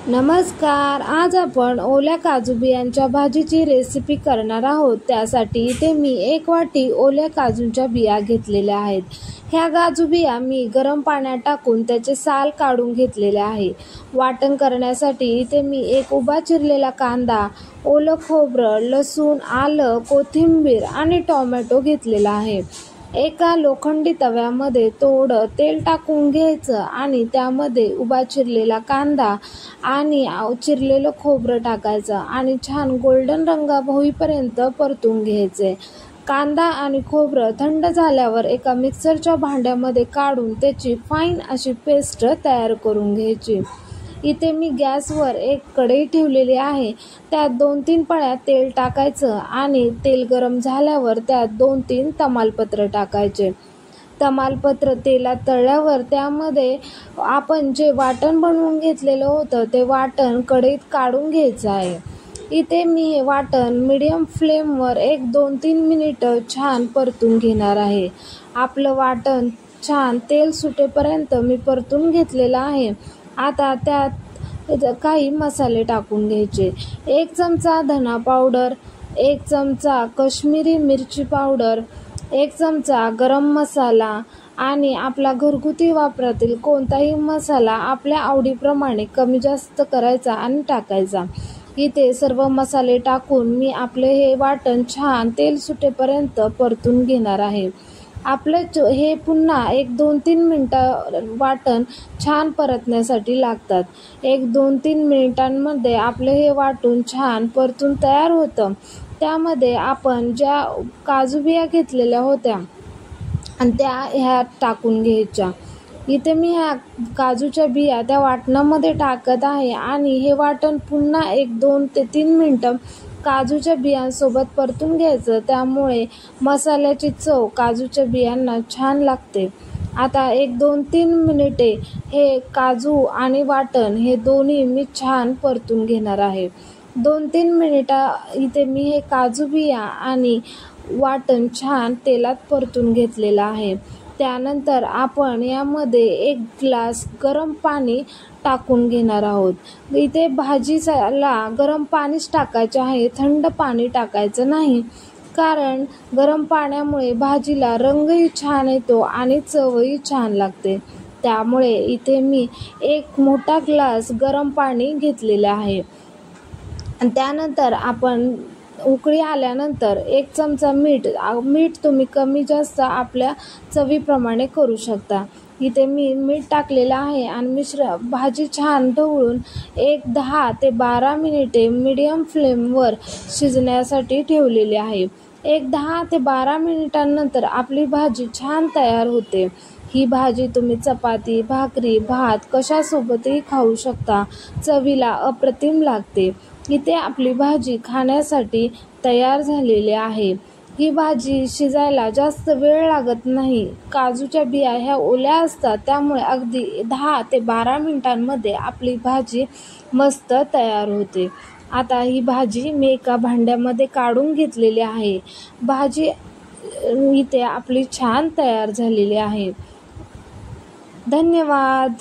नमस्कार. आज आपण ओल्या काजू बियांच्या भाजीची रेसिपी करणार आहोत. त्यासाठी इथे मी 1 वाटी ओल्या काजूंच्या बिया घेतलेल्या आहेत. ह्या काजू बिया मी गरम पाण्यात टाकून त्याचे साल काढून घेतलेले आहे. वाटण करण्यासाठी इथे मी एक उभा चिरलेला कांदा, ओलं खोबरं, लसूण, आलं, कोथिंबीर आणि टोमॅटो घेतलेला आहे. एका लोखंडी तव्यामध्ये थोडं तेल टाकून घ्यायचं आणि त्यामध्ये उभा चिरलेला कांदा आणि चिरलेलं खोबरं टाकायचं आणि छान गोल्डन रंग होईपर्यंत परतून घ्यायचे. कांदा आणि खोबरं थंड झाल्यावर एका मिक्सरच्या भांड्यामध्ये काढून त्याची फाईन अशी पेस्ट तयार करून घ्यायची. इथे मी गॅसवर एक कढई ठेवलेली आहे. त्यात 2-3 पळ्या तेल टाकायचं आणि तेल गरम झाल्यावर त्यात 2-3 तमालपत्र टाकायचे. तमालपत्र तेलात तळल्यावर त्यामध्ये आपण जे वाटण बनवून घेतलेलं होतं ते वाटण कढईत काढून घ्यायचं आहे. इथे मी हे वाटण मीडियम फ्लेमवर 1-2-3 मिनिटं छान परतून घेणार आहे. आपलं वाटण छान तेल सुटेपर्यंत मी परतून घेतलेलं आहे. आता त्यात काही मसाले टाकून घ्यायचे. 1 चमचा धना पावडर, 1 चमचा काश्मीरी मिरची पावडर, 1 चमचा गरम मसाला आणि आपला घरगुती वापरातील कोणताही मसाला आपल्या आवडीप्रमाणे कमी जास्त करायचा आणि टाकायचा. इथे सर्व मसाले टाकून मी आपले हे वाटण छान तेल सुटेपर्यंत परतून घेणार आहे. आपलं हे पुन्हा 1-2-3 मिनटं वाटण छान परतण्यासाठी लागतात. 1-2-3 मिनिटांमध्ये आपलं हे वाटण छान परतून तयार होतं. त्यामध्ये आपण ज्या काजू बिया घेतलेल्या होत्या आणि त्या ह्या टाकून घ्यायच्या. इथे मी ह्या काजूच्या बिया त्या वाटणामध्ये टाकत आहे आणि हे वाटण पुन्हा 1-2 ते 3 मिनटं काजूच्या बियांसोबत परतून घ्यायचं. त्यामुळे मसाल्याची चव काजूच्या बियांना छान लागते. आता 1-2-3 मिनिटे हे काजू आणि वाटण हे दोन्ही मी छान परतून घेणार आहे. 2-3 मिनिटं इथे मी हे काजू बिया आणि वाटण छान तेलात परतून घेतलेलं आहे. त्यानंतर आपण यामध्ये 1 ग्लास गरम पाणी टाकून घेणार आहोत. इथे भाजीला गरम पाणीच टाकायचे आहे, थंड पाणी टाकायचं नाही. कारण गरम पाण्यामुळे भाजीला रंगही छान येतो आणि चवही छान लागते. त्यामुळे इथे मी 1 मोठा ग्लास गरम पाणी घेतलेलं आहे. आणि त्यानंतर आपण उकळी आल्यानंतर 1 चमचा मीठ तुम्ही कमी जास्त आपल्या चवीप्रमाणे करू शकता. इथे मी मीठ टाकलेलं आहे आणि भाजी छान ढवळून 10 ते 12 मिनिटे मीडियम फ्लेमवर शिजण्यासाठी ठेवलेली आहे. 10 ते 12 मिनिटांनंतर आपली भाजी छान तयार होते. ही भाजी तुम्ही चपाती, भाकरी, भात कशासोबतही खाऊ शकता. चवीला अप्रतिम लागते. इथे आपली भाजी खाण्यासाठी तयार झालेली आहे. ही भाजी शिजायला जास्त वेळ लागत नाही. काजूच्या बिया ह्या ओल्या असतात त्यामुळे अगदी 10 ते 12 मिनिटांमध्ये आपली भाजी मस्त तयार होते. आता ही भाजी मी एका भांड्यामध्ये काढून घेतलेली आहे. भाजी इथे आपली छान तयार झालेली आहे. धन्यवाद.